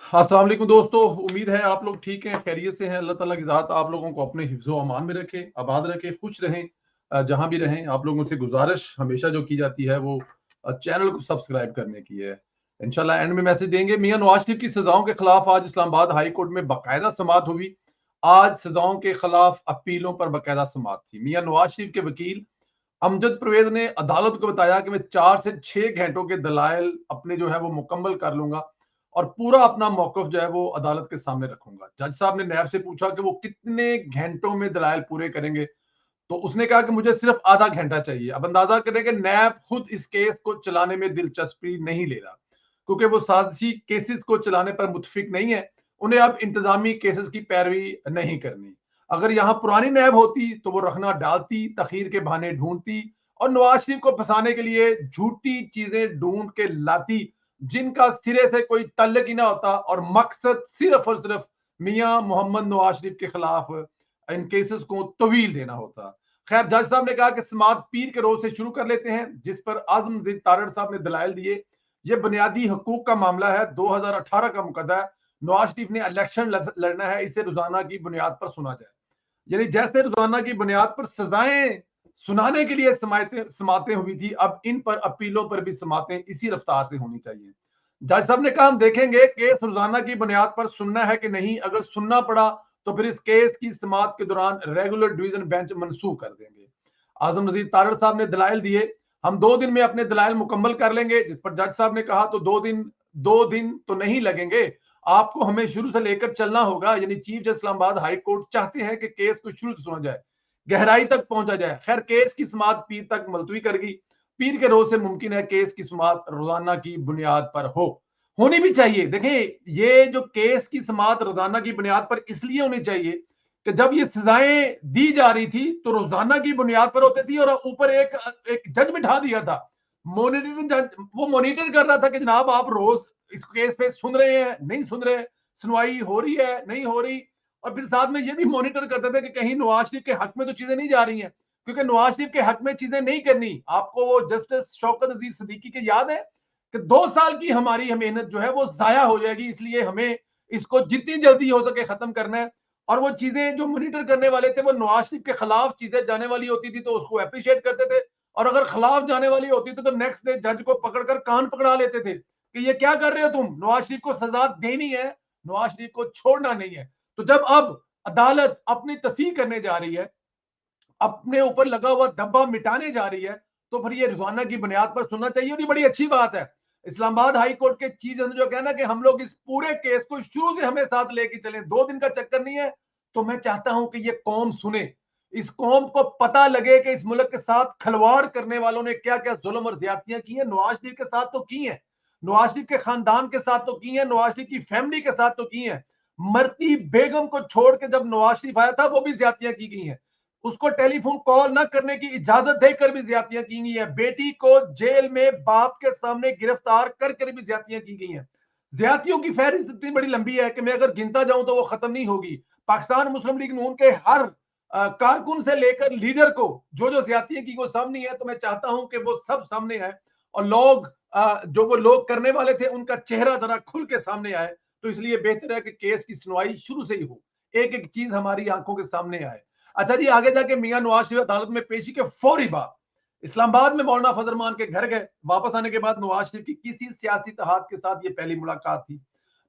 अस्सलाम वालेकुम दोस्तों, उम्मीद है आप लोग ठीक हैं, खैरियत से हैं। अल्लाह ताला की ज़ात आप लोगों को अपने हिफ्ज़ व अमान में रखे, आबाद रखे, खुश रहें। जहाँ भी रहें, आप लोगों से गुज़ारिश हमेशा जो की जाती है वो चैनल को सब्सक्राइब करने की है। इंशाल्लाह एंड में मैसेज देंगे। मियां नवाज शरीफ की सज़ाओं के खिलाफ आज इस्लामाबाद हाई कोर्ट में बाकायदा समाअत हुई। आज सज़ाओं के खिलाफ अपीलों पर बाकायदा समाअत थी। मियां नवाज शरीफ के वकील अमजद परवेज ने अदालत को बताया कि मैं 4 से 6 घंटों के दलाइल अपने जो है वो मुकम्मल कर लूंगा और पूरा अपना मौकफ जो है वो अदालत के सामने रखूंगा। जज साहब ने नैब से पूछा कि वो कितने घंटों में दलाइल पूरे करेंगे, तो उसने कहा कि मुझे सिर्फ आधा घंटा चाहिए। अब अंदाजा करें कि नैब खुद इस केस को चलाने में दिलचस्पी नहीं ले रहा, क्योंकि वो साजिशी केसेस को चलाने पर मुतफिक नहीं है। उन्हें अब इंतजामी केसेस की पैरवी नहीं करनी। अगर यहाँ पुरानी नैब होती तो वो रखना डालती, तखीर के बहाने ढूंढती और नवाज शरीफ को फंसाने के लिए झूठी चीजें ढूंढ के लाती, जिनका सिरे से कोई तल्लक ही ना होता और मकसद सिर्फ और सिर्फ मियां मोहम्मद नवाज शरीफ के खिलाफ इन केसेस को तवील देना होता। खैर, जज साहब ने कहा कि समाअत पीर के रोज से शुरू कर लेते हैं, जिस पर आजम तारड़ साहब ने दलाइल दिए। ये बुनियादी हकूक का मामला है, 2018 का मुकदमा है। नवाज शरीफ ने इलेक्शन लड़ना है, इसे रोजाना की बुनियाद पर सुना जाए। यानी जैसे रोजाना की बुनियाद पर सजाएं सुनाने के लिए समातें हुई थी, अब इन पर अपीलों पर भी समातें इसी रफ्तार से होनी चाहिए। जज साहब ने कहा हम देखेंगे केस रोजाना की बुनियाद पर सुनना है कि नहीं। अगर सुनना पड़ा तो फिर इस केस की समाअत के दौरान रेगुलर डिवीजन बेंच मनसूख कर देंगे। आजम नजीर तारड़ साहब ने दलाइल दिए। हम 2 दिन में अपने दलाइल मुकम्मल कर लेंगे, जिस पर जज साहब ने कहा तो 2 दिन तो नहीं लगेंगे, आपको हमें शुरू से लेकर चलना होगा। यानी chief justice Islamabad high court चाहते हैं कि केस को शुरू से सुना जाए, गहराई तक पहुंचा जाए। खैर, केस की समाअत पीर तक मुलतवी करेगी। पीर के रोज से मुमकिन है केस की समाअत रोजाना की बुनियाद पर होनी भी चाहिए। देखें, ये जो केस की समाअत रोजाना की बुनियाद पर इसलिए होनी चाहिए कि जब ये सजाएं दी जा रही थी तो रोजाना की बुनियाद पर होती थी और ऊपर एक एक जज बिठा दिया था। मॉनिटरिंग जज वो मॉनिटर कर रहा था कि जनाब आप रोज इस केस पे सुन रहे हैं, नहीं सुन रहे, सुनवाई हो रही है, नहीं हो रही। और फिर साथ में ये भी मॉनिटर करते थे कि कहीं नवाज शरीफ के हक में तो चीजें नहीं जा रही हैं, क्योंकि नवाज शरीफ के हक में चीजें नहीं करनी। आपको वो जस्टिस शौकत अजीज सिद्दीकी के याद है कि 2 साल की हमारी मेहनत जो है वो जाया हो जाएगी, इसलिए हमें इसको जितनी जल्दी हो सके खत्म करना है। और वो चीजें जो मॉनिटर करने वाले थे वो नवाज शरीफ के खिलाफ चीजें जाने वाली होती थी तो उसको अप्रिशिएट करते थे, और अगर खिलाफ जाने वाली होती थी तो नेक्स्ट डे जज को पकड़कर कान पकड़ा लेते थे कि ये क्या कर रहे हो तुम, नवाज शरीफ को सजा देनी है, नवाज शरीफ को छोड़ना नहीं है। तो जब अब अदालत अपनी तस्हीह करने जा रही है, अपने ऊपर लगा हुआ धब्बा मिटाने जा रही है, तो फिर ये रोजाना की बुनियाद पर सुनना चाहिए और ये बड़ी अच्छी बात है। इस्लामाबाद हाई कोर्ट के चीफ जज जो कहना कि हम लोग इस पूरे केस को शुरू से हमें साथ लेके चलें, 2 दिन का चक्कर नहीं है। तो मैं चाहता हूं कि ये कौम सुने, इस कौम को पता लगे कि इस मुल्क के साथ खलवाड़ करने वालों ने क्या क्या जुल्म और ज्यादतियां की हैं। नवाज शरीफ के साथ तो की हैं, नवाज शरीफ के खानदान के साथ तो की हैं, नवाज शरीफ की फैमिली के साथ तो की हैं। मरती बेगम को छोड़ के जब नवाज शरीफ आया था वो भी ज्यादतियां की गई हैं। उसको टेलीफोन कॉल न करने की इजाजत देकर भी ज्यादतियां की गई है। बेटी को जेल में बाप के सामने गिरफ्तार करके भी ज्यादतियां की गई हैं। ज्यादतियों की फहरिस्त इतनी बड़ी लंबी है कि मैं अगर गिनता जाऊं तो वो खत्म नहीं होगी। पाकिस्तान मुस्लिम लीग नून के हर कारकुन से लेकर लीडर को जो जो ज्यादतियां की वो सामने है। तो मैं चाहता हूं कि वो सब सामने आए और लोग जो वो लोग करने वाले थे उनका चेहरा जरा खुल के सामने आए। तो इसलिए बेहतर है कि केस की सुनवाई शुरू से ही हो, एक एक चीज हमारी आंखों के सामने आए। अच्छा जी, आगे जाके मियां नवाज शरीफ अदालत में पेशी के फौरी बाद इस्लामाबाद में मौलाना फजल रहमान के घर गए। वापस आने के बाद नवाज शरीफ की किसी सियासी इत्तेहाद के साथ ये पहली मुलाकात थी।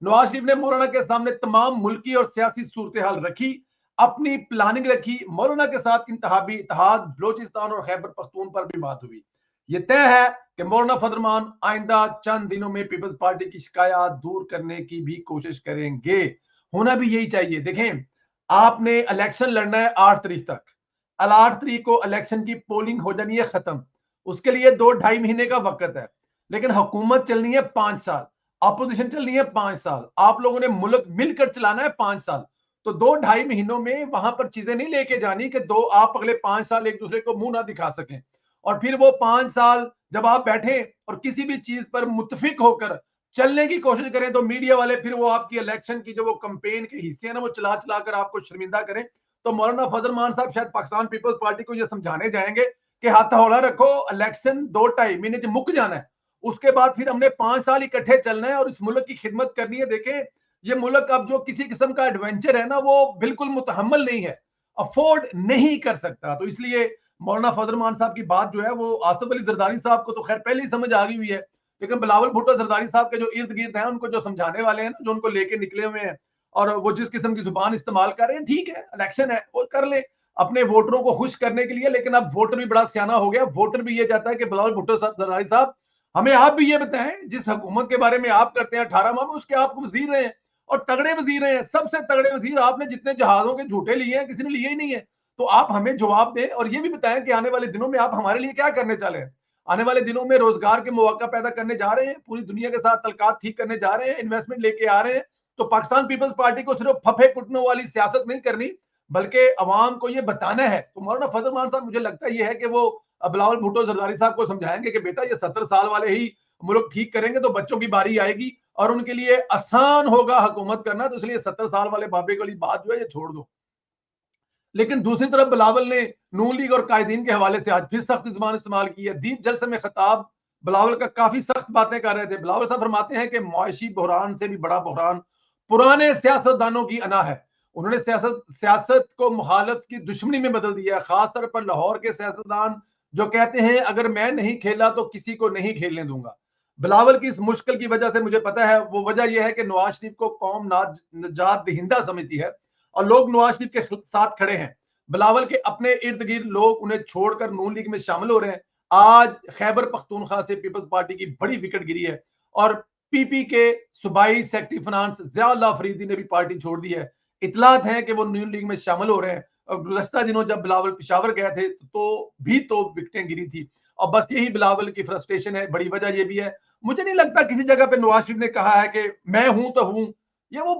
नवाज शरीफ ने मौलाना के सामने तमाम मुल्की और सियासी सूरत हाल रखी, अपनी प्लानिंग रखी। मौलाना के साथ इंतहाबी इत्तेहाद, बलोचिस्तान और खैबर पख्तून पर भी बात हुई। ये तय है कि मौलाना फजल रहमान आइंदा चंद दिनों में पीपल्स पार्टी की शिकायत दूर करने की भी कोशिश करेंगे। होना भी यही चाहिए। देखें, आपने इलेक्शन लड़ना है 8 तारीख तक, 8 तारीख को इलेक्शन की पोलिंग हो जानी है खत्म, उसके लिए 2-2.5 महीने का वक्त है। लेकिन हुकूमत चलनी है 5 साल, अपोजिशन चलनी है 5 साल, आप लोगों ने मुल्क मिलकर चलाना है 5 साल। तो 2-2.5 महीनों में वहां पर चीजें नहीं लेके जानी कि दो आप अगले 5 साल एक दूसरे को मुंह ना दिखा सकें, और फिर वो 5 साल जब आप बैठे और किसी भी चीज पर मुतफिक होकर चलने की कोशिश करें तो मीडिया वाले फिर वो आपकी इलेक्शन की जो वो कंपेन के हिस्से हैं ना वो चला चला कर आपको शर्मिंदा करें। तो मौलाना फजल रहमान साहब शायद पाकिस्तान पीपल्स पार्टी को ये समझाने जाएंगे कि हाथ हौला रखो, इलेक्शन 2-2.5 महीने से मुक जाना है, उसके बाद फिर हमने 5 साल इकट्ठे चलना है और इस मुल्क की खिदमत करनी है। देखें, ये मुल्क अब जो किसी किस्म का एडवेंचर है ना वो बिल्कुल मुतहम्मल नहीं है, अफोर्ड नहीं कर सकता। तो इसलिए मौलाना फजल रहमान साहब की बात जो है वो आसिफ अली जरदारी साहब को तो खैर पहले ही समझ आ गई हुई है, लेकिन बिलावल भुट्टो जरदारी साहब के जो इर्द गिर्द हैं उनको जो समझाने वाले हैं ना, जो उनको लेके निकले हुए हैं और वो जिस किस्म की जुबान इस्तेमाल कर रहे हैं, ठीक है इलेक्शन है वो कर ले अपने वोटरों को खुश करने के लिए। लेकिन अब वोटर भी बड़ा सियाना हो गया, वोटर भी ये चाहता है कि बिलावल भुट्टो जरदारी साहब हमें आप भी ये बताएं, जिस हुकूमत के बारे में आप करते हैं 18 माह में, उसके आप वजीर रहे हैं और तगड़े वजीर रहे हैं, सबसे तगड़े वजीर आपने जितने जहाजों के झूठे लिए हैं किसी ने लिए ही नहीं है। तो आप हमें जवाब दें और ये भी बताएं कि आने वाले दिनों में आप हमारे लिए क्या करने चले हैं। आने वाले दिनों में रोजगार के मौका पैदा करने जा रहे हैं, पूरी दुनिया के साथ तलकात ठीक करने जा रहे हैं, इन्वेस्टमेंट लेके आ रहे हैं। तो पाकिस्तान पीपल्स पार्टी को सिर्फ फफे कुटने वाली सियासत नहीं करनी, बल्कि अवाम को ये बताना है। तो मौलाना फजल रहमान साहब मुझे लगता ये है कि वो बिलावल भुट्टो जरदारी साहब को समझाएंगे कि बेटा ये 70 साल वाले ही मुल्क ठीक करेंगे तो बच्चों की बारी आएगी और उनके लिए आसान होगा हुकूमत करना। तो इसलिए 70 साल वाले बाबे वाली बात जो है ये छोड़ दो। लेकिन दूसरी तरफ बिलावल ने नून लीग और कायदीन के हवाले से आज फिर सख्त जुबान इस्तेमाल की है। दीन जलसे में खिताब बिलावल का काफी सख्त बातें कर रहे थे। बिलावल साहब फरमाते हैं कि मुआशी बहरान से भी बड़ा बहरान पुराने सियासतदानों की अना है। उन्होंने सियासत सियासत को मुखालफ की दुश्मनी में बदल दिया है, खासतौर पर लाहौर के सियासतदान जो कहते हैं अगर मैं नहीं खेला तो किसी को नहीं खेलने दूंगा। बिलावल की इस मुश्किल की वजह से मुझे पता है, वो वजह यह है कि नवाज शरीफ को कौम नजात दहिंदा समझती है और लोग नवाज शरीफ के साथ खड़े हैं। बिलावल के अपने इर्द गिर्द लोग उन्हें छोड़कर नून लीग में शामिल हो रहे हैं। आज खैबर पख्तूनख्वा से पीपल्स पार्टी की बड़ी विकेट गिरी है और पीपी के सूबाई सेक्रेटरी फाइनेंस ज़िया फरीदी ने भी पार्टी छोड़ दी है। इतलात है कि वो नून लीग में शामिल हो रहे हैं और गुज़श्ता दिनों जब बिलावल पेशावर गए थे तो विकेटें गिरी थी और बस यही बिलावल की फ्रस्ट्रेशन है। बड़ी वजह यह भी है, मुझे नहीं लगता किसी जगह पे नवाज शरीफ ने कहा है कि मैं हूं तो हूं। ये वो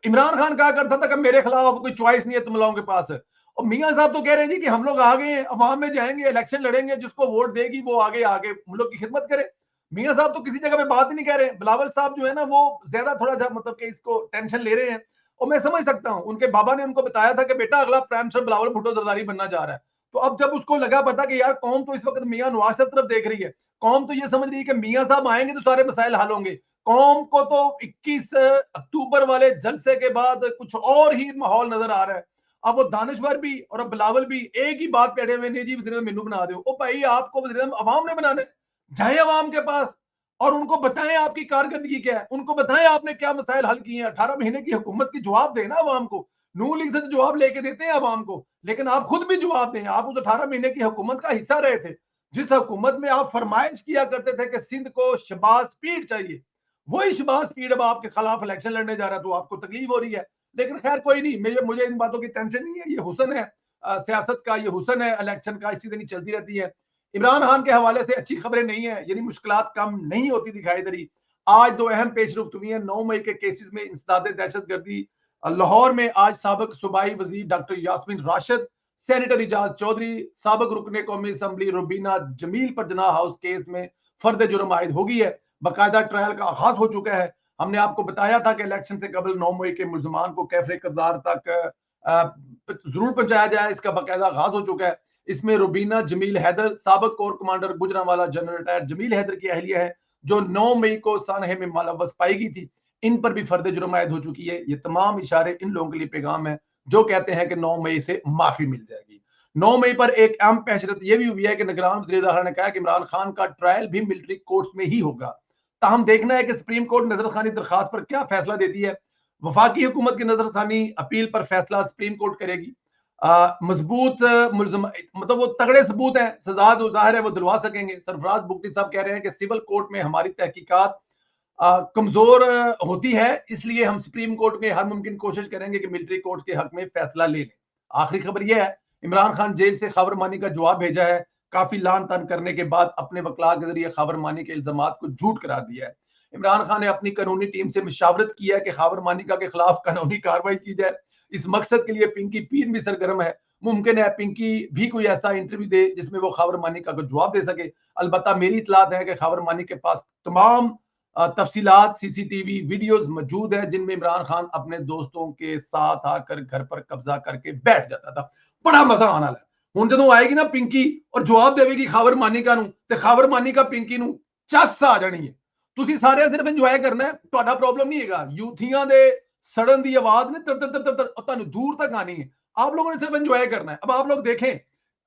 इमरान खान कहा करता था कि मेरे खिलाफ कोई चॉइस नहीं है तुम लोगों के पास। और मियां साहब तो कह रहे हैं जी कि हम लोग आ गए हैं, अवाम में जाएंगे, इलेक्शन लड़ेंगे, जिसको वोट देगी वो आगे आगे मुल्क की खिदमत करे। मियां साहब तो किसी जगह पे बात ही नहीं कह रहे। बिलावल साहब जो है ना वो ज्यादा थोड़ा सा मतलब कि इसको टेंशन ले रहे हैं और मैं समझ सकता हूं। उनके बाबा ने उनको बताया था कि बेटा अगला प्राइम मिनिस्टर बिलावल भुट्टो जरदारी बनना जा रहा है। तो अब जब उसको लगा पता कि यार कौम तो इस वक्त मियां नवाज साहब तरफ देख रही है, कौम तो ये समझ रही है कि मियां साहब आएंगे तो सारे मसाइल हल होंगे। कौम को तो 21 अक्टूबर वाले जलसे के बाद कुछ और ही माहौल नजर आ रहा है। अब वो दानिश्वर भी और अब बिलावल भी एक ही बात पे अड़े हुए, नहीं जी वज़ीर-ए-आज़म मैनू बना दो। ओ भाई आपको वज़ीर-ए-आज़म अवाम ने बनाना है, जाए अवाम के पास और उनको बताएं आपकी कारकर्दगी क्या है, उनको बताएं आपने क्या मसाइल हल किए हैं। 18 महीने की हुकूमत की जवाब देना अवाम को। नून लीग से तो जवाब लेके देते हैं अवाम को, लेकिन आप खुद भी जवाब दें। आप उस 18 महीने की हुकूमत का हिस्सा रहे थे, जिस हुकूमत में आप फरमाइश किया करते थे कि सिंध को शहबाज पीर चाहिए, वही शहबाज पीर अब आपके खिलाफ इलेक्शन लड़ने जा रहा है, तो आपको तकलीफ हो रही है। लेकिन खैर कोई नहीं, मुझे इन बातों की टेंशन नहीं है। ये हुसन है सियासत का, ये हुसन है इलेक्शन का, इसी दिन चलती रहती है। इमरान खान के हवाले से अच्छी खबरें नहीं है, यानी मुश्किलात कम नहीं होती दिखाई दे रही। आज दो अहम पेशरफ्त हुई है। 9 मई के केसेस में इंसदाद दहशतगर्दी लाहौर में आज साबिक सूबाई वजीर डॉक्टर यास्मीन राशिद, सेनेटर इजाज चौधरी, साबिक रुकने कौमी असम्बली रुबीना जमील पर जना हाउस केस में फर्द जुर्म आयद हो गई है। बाकायदा ट्रायल का आगाज हो चुका है। हमने आपको बताया था कि इलेक्शन से कबल 9 मई के मुलजमान को कैफरे करदार तक जरूर पहुंचाया जाए, इसका बाकायदा आगाज हो चुका है। इसमें रुबीना जमील हैदर, साबिक corps commander Gujranwala general retired Jameel Haider की अहलिया है जो 9 मई को सानहे में मुलव्वस पाई गई थी, इन पर भी फर्द जुर्म आयद हो चुकी है। ये तमाम इशारे इन लोगों के लिए पैगाम है जो कहते हैं कि 9 मई से माफी मिल जाएगी। 9 मई पर एक अहम पेशरत यह भी हुई है कि निगरान वज़ीर दाखिला ने कहा कि इमरान खान का ट्रायल भी मिलिट्री कोर्ट्स में ही होगा। ताहम देखना है कि सुप्रीम कोर्ट नजरखानी दरखास्त पर क्या फैसला देती है। वफाकी हुकूमत की नजरसानी अपील पर फैसला सुप्रीम कोर्ट करेगी। मजबूत मुलजम मतलब वो तगड़े सबूत हैं, सजा जो जाहिर है वो दिलवा सकेंगे। सरफराज बुगटी साहब कह रहे हैं कि सिविल कोर्ट में हमारी तहकीकात कमजोर होती है, इसलिए हम सुप्रीम कोर्ट में हर मुमकिन कोशिश करेंगे कि मिलिट्री कोर्ट के हक में फैसला ले लें। आखिरी खबर यह है, इमरान खान जेल से खबर मानी का जवाब भेजा है। काफी लान तान करने के बाद अपने वकला के जरिए खबर मानी के इल्जामात को झूठ करार दिया है। इमरान खान ने अपनी कानूनी टीम से मशावरत की है कि खबर मानिका के खिलाफ कानूनी कार्रवाई की जाए। इस मकसद के लिए पिंकी पीर भी सरगर्म है। मुमकिन है पिंकी भी कोई ऐसा इंटरव्यू दे जिसमें वो खबर मानिका को जवाब दे सके। अलबत्ता मेरी इतलात है कि खबर मानी के पास तमाम तफसीलात सीसीटीवी वीडियोस मौजूद है जिनमें इमरान खान अपने दोस्तों के साथ आकर घर पर कब्जा करके बैठ जाता था। बड़ा मजा आने वाला है ਹੁਣ ਜਦੋਂ ਆਏਗੀ ਨਾ ਪਿੰਕੀ और जवाब देगी खबर मानिका ਨੂੰ ਤੇ खबर मानिका पिंकी ਨੂੰ ਚੱਸ ਆ ਜਾਣੀ ਹੈ। ਤੁਸੀਂ ਸਾਰੇ ਸਿਰਫ ਇੰਜੋਏ ਕਰਨਾ ਹੈ, ਤੁਹਾਡਾ ਪ੍ਰੋਬਲਮ ਨਹੀਂ ਹੈਗਾ। ਯੂਥੀਆਂ ਦੇ सड़न दी आवाज ने तर तर तर तर तर दूर तक आनी है। आप लोगों ने सिर्फ एंजॉय करना है। अब आप लोग देखें,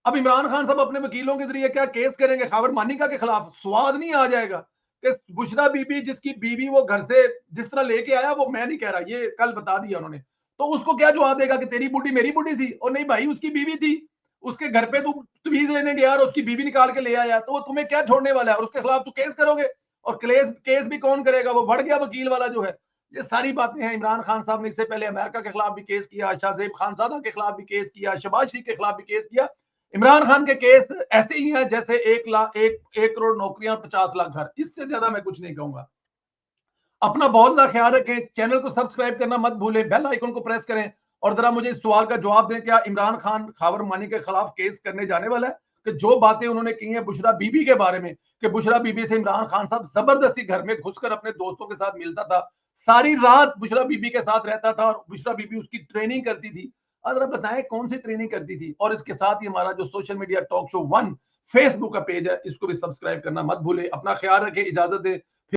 अब इमरान खान साहब अपने वकीलों के जरिए क्या केस करेंगे खावर मानिका के खिलाफ। स्वाद नहीं आ जाएगा कि बुशरा बीबी, जिसकी बीवी वो घर से जिस तरह लेके आया, वो मैं नहीं कह रहा, ये कल बता दिया उन्होंने, तो उसको क्या जवाब देगा कि तेरी बुढ़ी मेरी बुढ़ी थी? और नहीं भाई, उसकी बीवी थी, उसके घर पे तू तवीज लेने गया और उसकी बीवी निकाल के ले आया, तो वो तुम्हें क्या छोड़ने वाला है? और उसके खिलाफ तू केस करोगे, और केस केस भी कौन करेगा? वो बढ़ गया वकील वाला जो है। ये सारी बातें हैं। इमरान खान साहब ने इससे पहले अमेरिका के खिलाफ भी केस किया, शाहजेब खानजादा के खिलाफ भी केस किया, शहबाज शरीफ के खिलाफ भी केस किया। इमरान खान के केस ऐसे ही हैं जैसे 1 करोड़ नौकरियां और 50 लाख घर। इससे ज्यादा मैं कुछ नहीं कहूंगा। अपना बहुत ज्यादा ख्याल रखें। चैनल को सब्सक्राइब करना मत भूलें, बेल आइकन को प्रेस करें, और जरा मुझे इस सवाल का जवाब दें, क्या इमरान खान खावर मानी के खिलाफ केस करने जाने वाला है? कि जो बातें उन्होंने की हैं बुशरा बीबी के बारे में, कि बुशरा बीबी से इमरान खान साहब जबरदस्ती घर में घुसकर अपने दोस्तों के साथ मिलता था, सारी रात बुशरा बीबी के साथ रहता था, और बुशरा बीबी उसकी ट्रेनिंग करती थी। जरा बताएं कौन सी ट्रेनिंग करती थी? और इसके साथ ही हमारा जो social media talk show 1 Facebook का पेज है, इसको भी सब्सक्राइब करना मत भूलें। अपना ख्याल रखें, इजाजत दें।